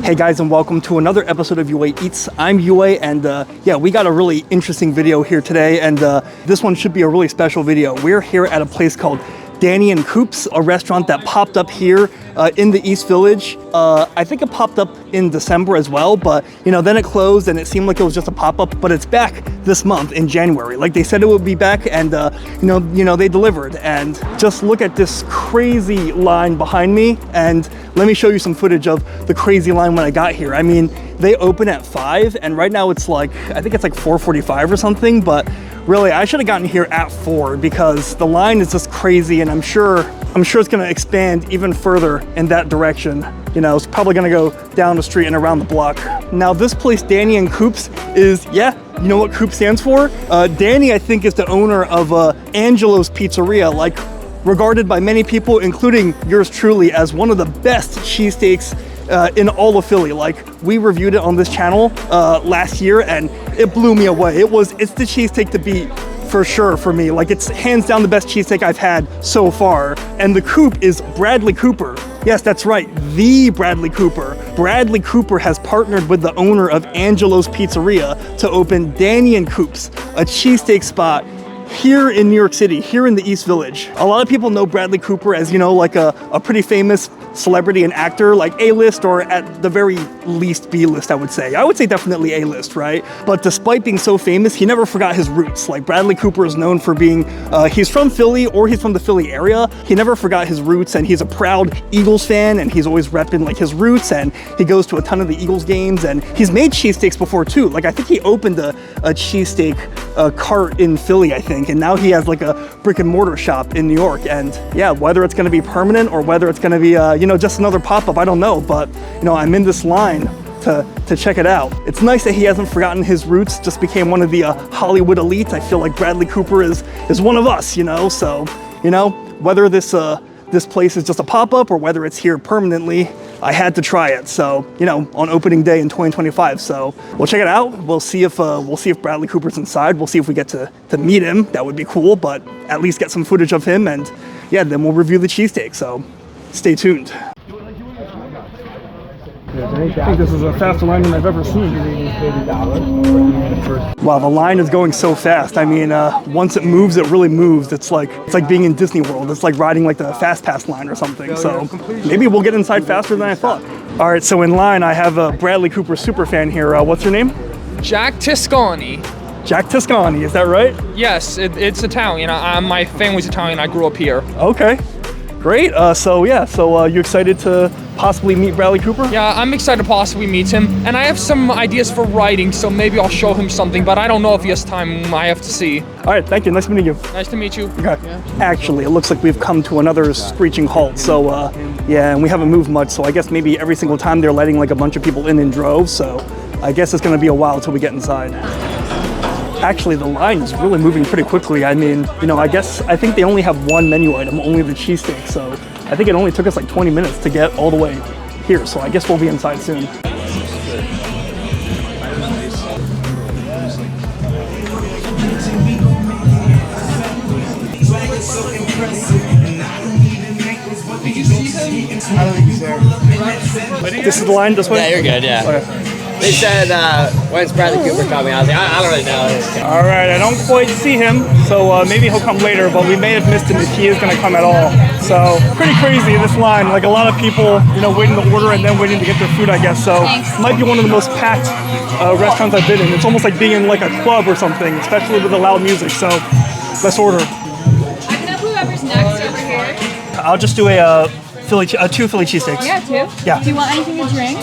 Hey guys, and welcome to another episode of UA Eats. I'm UA, and yeah, we got a really interesting video here today, and this one should be a really special video. We're here at a place called Danny and Coop's, a restaurant that popped up here in the East Village. I think it popped up in December as well, but you know, then it closed and it seemed like it was just a pop-up, but it's back this month in January. Like they said it would be back, and you know, they delivered. And just look at this crazy line behind me, and let me show you some footage of the crazy line when I got here. I mean, they open at 5, and right now it's like, I think it's like 4:45 or something, but really, I should have gotten here at 4 because the line is just crazy, and I'm sure it's gonna expand even further in that direction. You know, it's probably gonna go down the street and around the block. Now, this place, Danny and Coop's, is, yeah, you know what Coop stands for? Danny, I think, is the owner of Angelo's Pizzeria, like regarded by many people, including yours truly, as one of the best cheesesteaks in all of Philly. Like, we reviewed it on this channel last year, and it blew me away. It's the cheesesteak to beat for sure for me. Like, it's hands down the best cheesesteak I've had so far. And the Coop is Bradley Cooper. Yes, that's right, the Bradley Cooper. Bradley Cooper has partnered with the owner of Angelo's Pizzeria to open Danny and Coop's, a cheesesteak spot here in New York City, here in the East Village. A lot of people know Bradley Cooper as, you know, like a pretty famous celebrity and actor, like A-list, or at the very least B-list, I would say. I would say definitely A-list, right? But despite being so famous, he never forgot his roots. Like, Bradley Cooper is known for being, he's from Philly, or he's from the Philly area. He never forgot his roots, and he's a proud Eagles fan, and he's always repping like his roots, and he goes to a ton of the Eagles games, and he's made cheesesteaks before too. Like, I think he opened a cheesesteak cart in Philly, I think, and now he has like a brick and mortar shop in New York. And yeah, whether it's gonna be permanent or whether it's gonna be, you know, just another pop-up, I don't know, but you know, I'm in this line to check it out. It's nice that he hasn't forgotten his roots, just became one of the Hollywood elite. I feel like Bradley Cooper is one of us, you know. So, you know, whether this place is just a pop-up or whether it's here permanently, I had to try it. So, you know, on opening day in 2025. So we'll check it out. We'll see if Bradley Cooper's inside. We'll see if we get to meet him. That would be cool, but at least get some footage of him, and yeah, then we'll review the cheesesteak. So stay tuned. I think this is a faster line than I've ever seen. Wow, the line is going so fast. I mean, once it moves, it really moves. It's like being in Disney World. It's like riding like the Fast Pass line or something. So maybe we'll get inside faster than I thought. All right, so in line, I have a Bradley Cooper super fan here. What's your name? Jack Tiscani. Jack Tiscani, is that right? Yes, it's Italian. My family's Italian. I grew up here. Okay. Great. So you excited to possibly meet Bradley Cooper? Yeah, I'm excited to possibly meet him. And I have some ideas for writing, so maybe I'll show him something, but I don't know if he has time. I have to see. All right, thank you. Nice meeting you. Nice to meet you. Okay. Yeah. Actually, it looks like we've come to another screeching halt. So, yeah, and we haven't moved much, so I guess maybe every single time they're letting like a bunch of people in droves, so I guess it's gonna be a while till we get inside. Actually, the line is really moving pretty quickly. I mean, you know, I think they only have one menu item, only the cheesesteak. So I think it only took us like 20 minutes to get all the way here. So I guess we'll be inside soon. This is the line this way? Yeah, you're good, yeah. Okay. They said, when's Bradley Cooper coming? I was like, I don't really know. All right, I don't quite see him, so maybe he'll come later, but we may have missed him if he is gonna come at all. So, pretty crazy, this line. Like, a lot of people, you know, waiting to order and then waiting to get their food, I guess. So, it might be one of the most packed restaurants I've been in. It's almost like being in like a club or something, especially with the loud music. So, let's order. I can have whoever's next over here. I'll just do two Philly cheesesteaks. Yeah, 2? Yeah. Do you want anything to drink?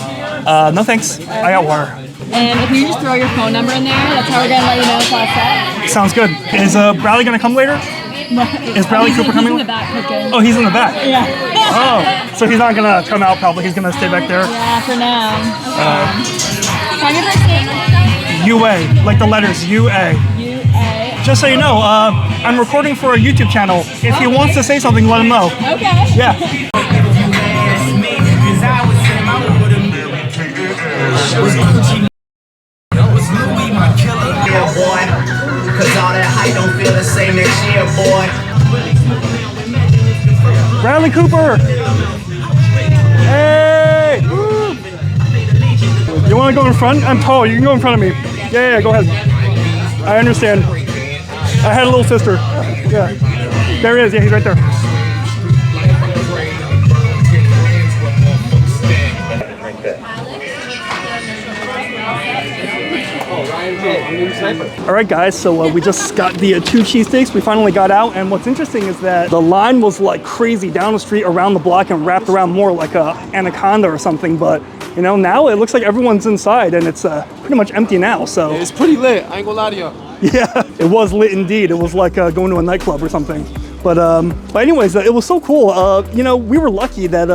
No thanks. Okay. I got water. And if you just throw your phone number in there, that's how we're gonna let you know it's all set. Sounds good. Is Bradley gonna come later? Is Bradley Cooper coming? He's in the back cooking. Oh, he's in the back? Yeah. Oh, so he's not gonna come out probably. He's gonna stay back there? Yeah, for now. Can I get your first name? UA, like the letters UA. UA. Just so you know, I'm recording for a YouTube channel. If he wants to say something, let him know. Okay. Yeah. Bradley Cooper! Hey! Woo! to go in front? I'm tall. You can go in front of me. Yeah, go ahead. I understand. I had a little sister. Yeah. There he is. Yeah, he's right there. All right, guys, so we just got the 2 cheesesteaks. We finally got out, and what's interesting is that the line was like crazy down the street, around the block, and wrapped around more like a anaconda or something. But you know, now it looks like everyone's inside, and it's pretty much empty now. So it's pretty lit. I ain't gonna lie to y'all. Yeah, it was lit indeed. It was like going to a nightclub or something. But anyways, it was so cool. You know, we were lucky that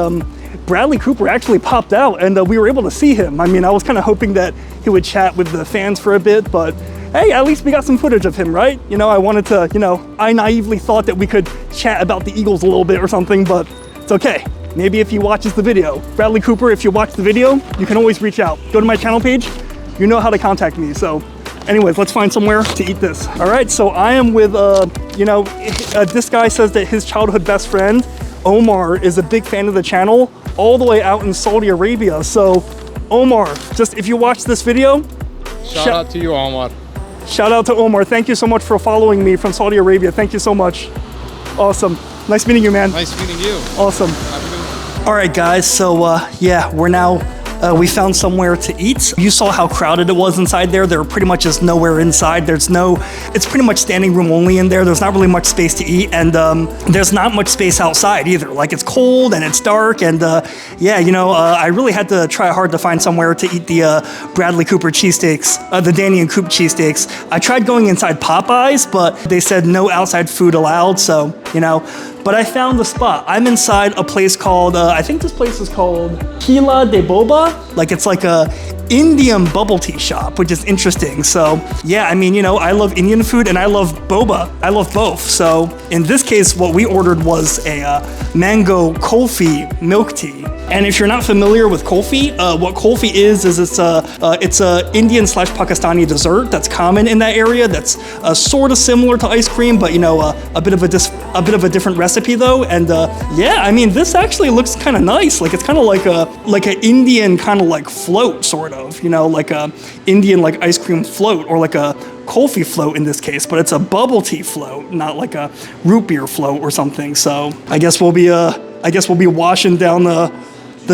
Bradley Cooper actually popped out, and we were able to see him. I mean, I was kind of hoping that he would chat with the fans for a bit, but hey, at least we got some footage of him, right? You know, I wanted to, you know, I naively thought that we could chat about the Eagles a little bit or something, but it's okay. Maybe if he watches the video. Bradley Cooper, if you watch the video, you can always reach out. Go to my channel page, you know how to contact me. So anyways, let's find somewhere to eat this. All right, so I am with, you know, this guy says that his childhood best friend, Omar, is a big fan of the channel, all the way out in Saudi Arabia. So Omar, just if you watch this video, shout out to you, Omar. Shout out to Omar. Thank you so much for following me from Saudi Arabia. Thank you so much. Awesome. Nice meeting you, man. Nice meeting you. Awesome. All right, guys. So yeah, we're now, we found somewhere to eat. You saw how crowded it was inside there. There pretty much is nowhere inside. There's no, it's pretty much standing room only in there. There's not really much space to eat, and there's not much space outside either. Like, it's cold and it's dark, and yeah, you know, I really had to try hard to find somewhere to eat the Bradley Cooper cheesesteaks, the Danny and Coop cheesesteaks. I tried going inside Popeyes, but they said no outside food allowed, so, you know, but I found the spot. I'm inside a place called, I think this place is called Kila de Boba. Like, it's like a Indian bubble tea shop, which is interesting. So yeah, I mean, you know, I love Indian food and I love boba. I love both. So in this case, what we ordered was a mango kulfi milk tea. And if you're not familiar with kulfi, what kulfi is it's a Indian / Pakistani dessert that's common in that area. That's sort of similar to ice cream, but you know, a bit of a different recipe though. And yeah, I mean, this actually looks kind of nice. Like, it's kind of like a Indian kind of like float, sort of. You know, like a Indian like ice cream float, or like a kulfi float in this case, but it's a bubble tea float, not like a root beer float or something. So I guess we'll be washing down the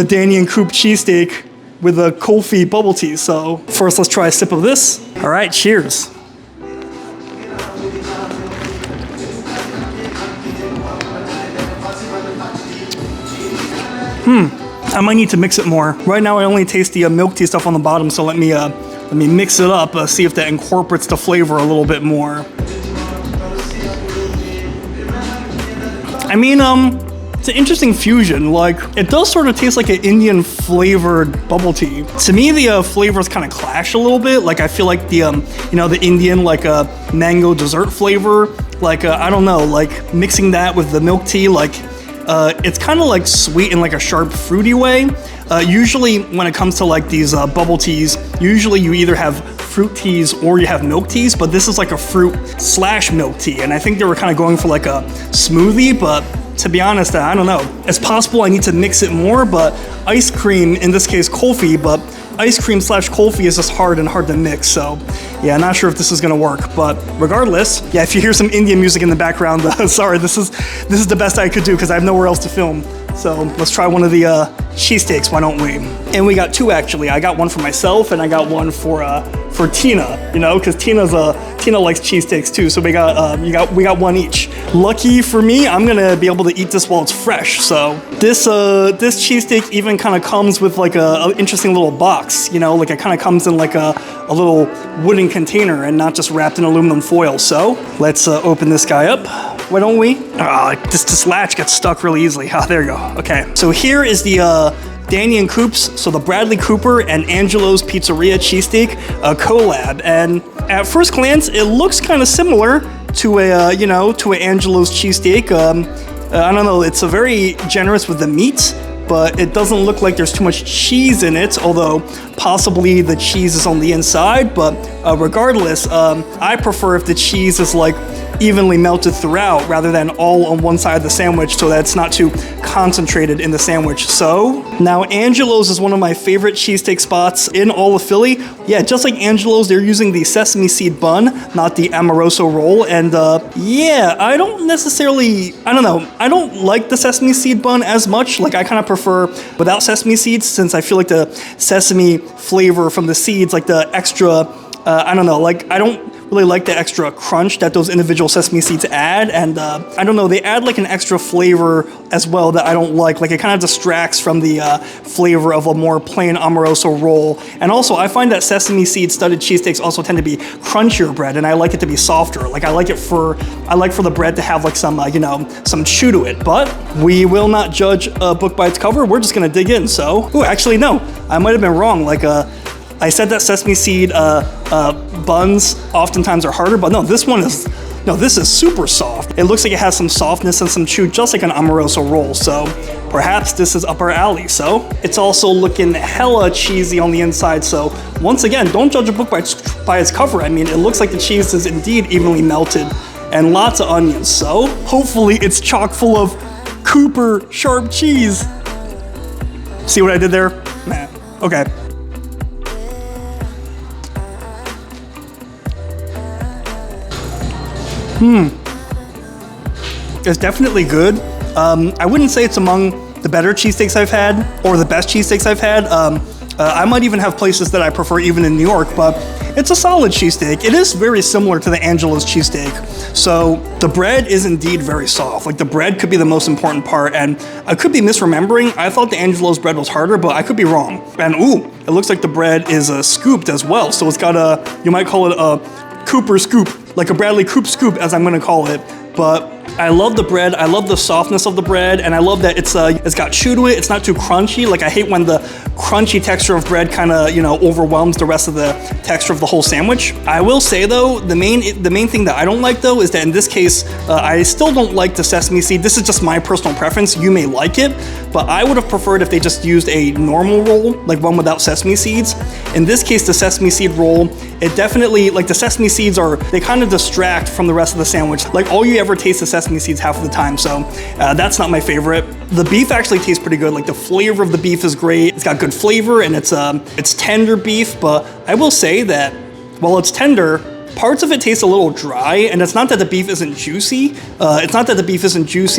Danny and Coop cheesesteak with a kulfi bubble tea. So first, let's try a sip of this. All right, cheers. I might need to mix it more. Right now, I only taste the milk tea stuff on the bottom, so let me mix it up, see if that incorporates the flavor a little bit more. I mean, it's an interesting fusion. Like, it does sort of taste like an Indian flavored bubble tea. To me, the flavors kind of clash a little bit. Like, I feel like the, you know, the Indian, like, mango dessert flavor, like, I don't know, like, mixing that with the milk tea, like, it's kind of like sweet in like a sharp fruity way. Usually when it comes to like these bubble teas, usually you either have fruit teas or you have milk teas, but this is like a fruit / milk tea. And I think they were kind of going for like a smoothie, but to be honest, I don't know. It's possible I need to mix it more, but ice cream, in this case kulfi, but ice cream / kulfi is just hard to mix. So yeah, not sure if this is gonna work, but regardless, yeah, if you hear some Indian music in the background, sorry, this is the best I could do because I have nowhere else to film. So let's try one of the cheesesteaks, why don't we? And we got two actually. I got one for myself and I got one for Tina, you know, because Tina likes cheesesteaks too. So we got one each. Lucky for me, I'm gonna be able to eat this while it's fresh. So this cheesesteak even kind of comes with like a interesting little box, you know, like it kind of comes in like a little wooden container and not just wrapped in aluminum foil. So let's open this guy up. Why don't we? This latch gets stuck really easily. There you go. Okay, so here is the Danny and Coop's, so the Bradley Cooper and Angelo's Pizzeria cheesesteak collab. And at first glance, it looks kind of similar to a Angelo's cheesesteak. I don't know. It's a very generous with the meat, but it doesn't look like there's too much cheese in it, although possibly the cheese is on the inside. But regardless, I prefer if the cheese is like evenly melted throughout rather than all on one side of the sandwich, so that it's not too concentrated in the sandwich. So Now, Angelo's is one of my favorite cheesesteak spots in all of Philly. Yeah, just like Angelo's, they're using the sesame seed bun, not the Amoroso roll. And yeah, I don't like the sesame seed bun as much. Like, I kind of prefer without sesame seeds, since I feel like the sesame flavor from the seeds, like the extra, I don't really like the extra crunch that those individual sesame seeds add, and I don't know, they add like an extra flavor as well that I don't like. Like, it kind of distracts from the flavor of a more plain Amoroso roll. And also, I find that sesame seed studded cheesesteaks also tend to be crunchier bread, and I like it to be softer. Like, I like for the bread to have like some some chew to it. But we will not judge a book by its cover. We're just gonna dig in. So, actually no, I might have been wrong. Like, I said that sesame seed buns oftentimes are harder, but no, this is super soft. It looks like it has some softness and some chew, just like an Amoroso roll. So perhaps this is up our alley. So it's also looking hella cheesy on the inside. So once again, don't judge a book by its cover. I mean, it looks like the cheese is indeed evenly melted and lots of onions. So hopefully it's chock full of Cooper sharp cheese. See what I did there? Nah, okay. It's definitely good. I wouldn't say it's among the better cheesesteaks I've had or the best cheesesteaks I've had. I might even have places that I prefer even in New York, but it's a solid cheesesteak. It is very similar to the Angelo's cheesesteak. So the bread is indeed very soft. Like, the bread could be the most important part, and I could be misremembering. I thought the Angelo's bread was harder, but I could be wrong. And ooh, it looks like the bread is scooped as well. So it's got you might call it a Cooper scoop, like a Bradley Coop scoop, as I'm gonna call it. But I love the bread, I love the softness of the bread, and I love that it's got chew to it, it's not too crunchy. Like, I hate when the crunchy texture of bread kind of, overwhelms the rest of the texture of the whole sandwich. I will say though, the main thing that I don't like though is that in this case, I still don't like the sesame seed. This is just my personal preference. You may like it, but I would have preferred if they just used a normal roll, like one without sesame seeds. In this case, the sesame seed roll, it definitely, like, the sesame seeds they kind of distract from the rest of the sandwich. Like, all you ever taste is sesame seeds half of the time, so that's not my favorite. The beef actually tastes pretty good. Like, the flavor of the beef is great. It's got good flavor, and it's tender beef, but I will say that while it's tender, parts of it taste a little dry, and it's not that the beef isn't juicy.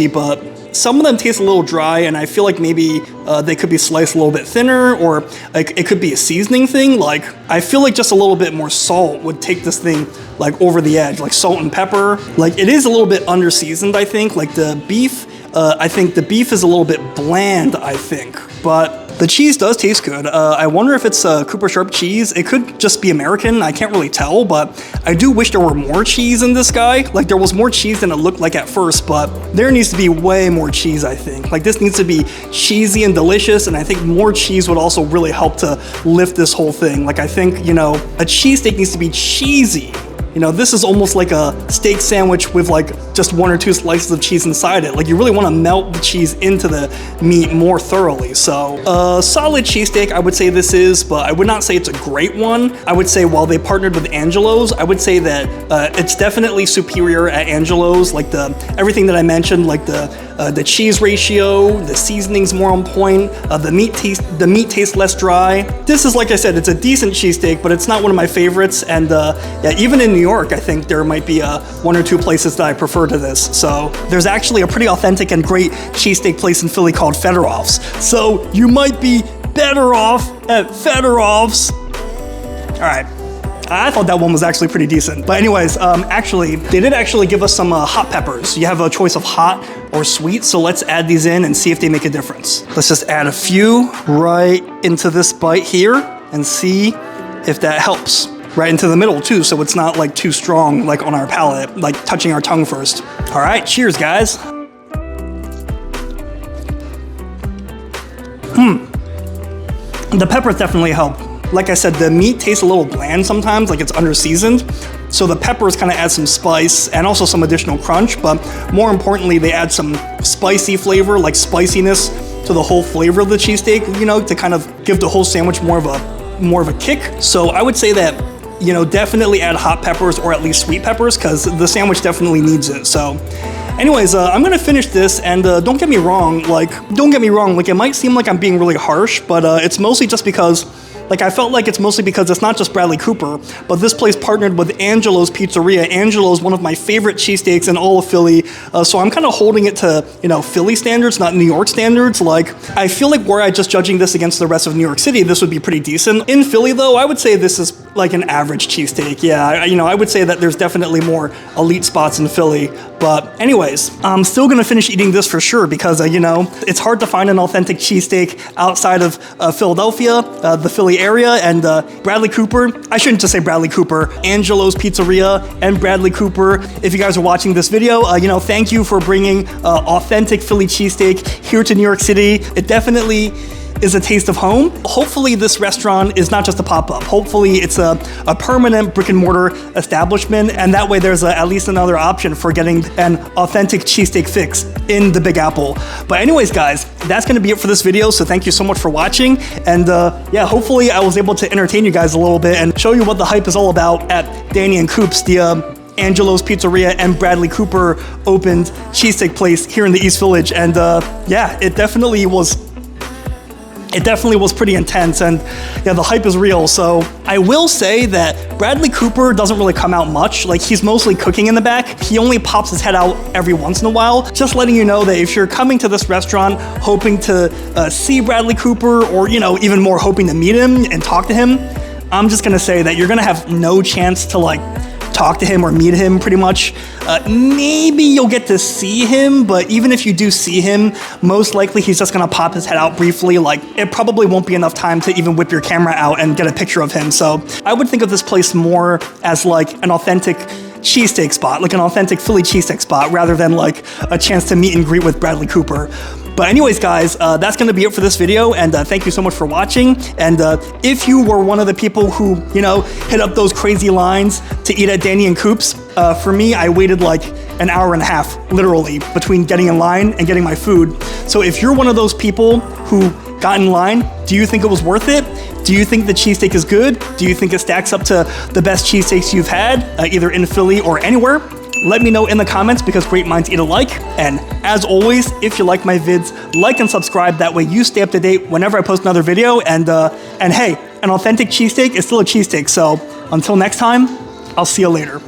But some of them taste a little dry, and I feel like maybe they could be sliced a little bit thinner, or like it could be a seasoning thing. Like, I feel like just a little bit more salt would take this thing like over the edge, like salt and pepper. Like, it is a little bit under seasoned, I think. Like, the beef, I think the beef is a little bit bland, I think, but the cheese does taste good. I wonder if it's Cooper Sharp cheese. It could just be American. I can't really tell, but I do wish there were more cheese in this guy. Like, there was more cheese than it looked like at first, but there needs to be way more cheese, I think. Like, this needs to be cheesy and delicious, and I think more cheese would also really help to lift this whole thing. Like, I think, a cheesesteak needs to be cheesy. This is almost like a steak sandwich with like just 1 or 2 slices of cheese inside it. Like, you really want to melt the cheese into the meat more thoroughly. So, solid cheesesteak, I would say this is, but I would not say it's a great one. I would say while they partnered with Angelo's, I would say that it's definitely superior at Angelo's. Like, everything that I mentioned, like the cheese ratio, the seasoning's more on point, the meat tastes less dry. This is, like I said, it's a decent cheesesteak, but it's not one of my favorites. And yeah, even in New York, I think there might be 1 or 2 places that I prefer to this. So there's actually a pretty authentic and great cheesesteak place in Philly called Federoff's. So you might be better off at Federoff's. All right. I thought that one was actually pretty decent. But anyways, actually, they did actually give us some hot peppers. You have a choice of hot or sweet, so let's add these in and see if they make a difference. Let's just add a few right into this bite here and see if that helps. Right into the middle too, so it's not like too strong like on our palate, like touching our tongue first. All right, cheers guys. The peppers definitely help. Like I said, the meat tastes a little bland sometimes, like it's under-seasoned. So the peppers kind of add some spice and also some additional crunch, but more importantly, they add some spicy flavor, like spiciness to the whole flavor of the cheesesteak, to kind of give the whole sandwich more of a kick. So I would say that, definitely add hot peppers or at least sweet peppers, because the sandwich definitely needs it. So Anyways, I'm gonna finish this, and don't get me wrong, like, it might seem like I'm being really harsh, but it's mostly just because, like, I felt like it's mostly because it's not just Bradley Cooper, but this place partnered with Angelo's Pizzeria. Angelo's one of my favorite cheesesteaks in all of Philly, so I'm kind of holding it to, you know, Philly standards, not New York standards. Like, I feel like were I just judging this against the rest of New York City, this would be pretty decent. In Philly, though, I would say this is like an average cheesesteak. Yeah, you know, I would say that there's definitely more elite spots in Philly. But anyways, I'm still gonna finish eating this for sure because, you know, it's hard to find an authentic cheesesteak outside of Philadelphia, the Philly area, and Bradley Cooper, I shouldn't just say Bradley Cooper, Angelo's Pizzeria and Bradley Cooper. If you guys are watching this video, you know, thank you for bringing authentic Philly cheesesteak here to New York City. It definitely is a taste of home. Hopefully this restaurant is not just a pop-up. Hopefully it's a permanent brick and mortar establishment, and that way there's at least another option for getting an authentic cheesesteak fix in the Big Apple. But anyways, guys, that's gonna be it for this video, so thank you so much for watching, and yeah, hopefully I was able to entertain you guys a little bit and show you what the hype is all about at Danny and Coop's, the Angelo's Pizzeria and Bradley Cooper opened cheesesteak place here in the East Village, and yeah, it definitely was pretty intense, and yeah, the hype is real. So I will say that Bradley Cooper doesn't really come out much. Like, he's mostly cooking in the back. He only pops his head out every once in a while. Just letting you know that if you're coming to this restaurant hoping to see Bradley Cooper, or, you know, even more hoping to meet him and talk to him, I'm just gonna say that you're gonna have no chance to, like, talk to him or meet him, pretty much. Maybe you'll get to see him, but even if you do see him, most likely he's just gonna pop his head out briefly. Like, it probably won't be enough time to even whip your camera out and get a picture of him. So I would think of this place more as like an authentic cheesesteak spot, like an authentic Philly cheesesteak spot, rather than like a chance to meet and greet with Bradley Cooper. But anyways, guys, that's gonna be it for this video, and thank you so much for watching. And if you were one of the people who, you know, hit up those crazy lines to eat at Danny and Coop's, for me, I waited like an hour and a half, literally, between getting in line and getting my food. So if you're one of those people who got in line, do you think it was worth it? Do you think the cheesesteak is good? Do you think it stacks up to the best cheesesteaks you've had, either in Philly or anywhere? Let me know in the comments, because great minds eat alike. And as always, if you like my vids, like and subscribe. That way you stay up to date whenever I post another video. And hey, an authentic cheesesteak is still a cheesesteak. So until next time, I'll see you later.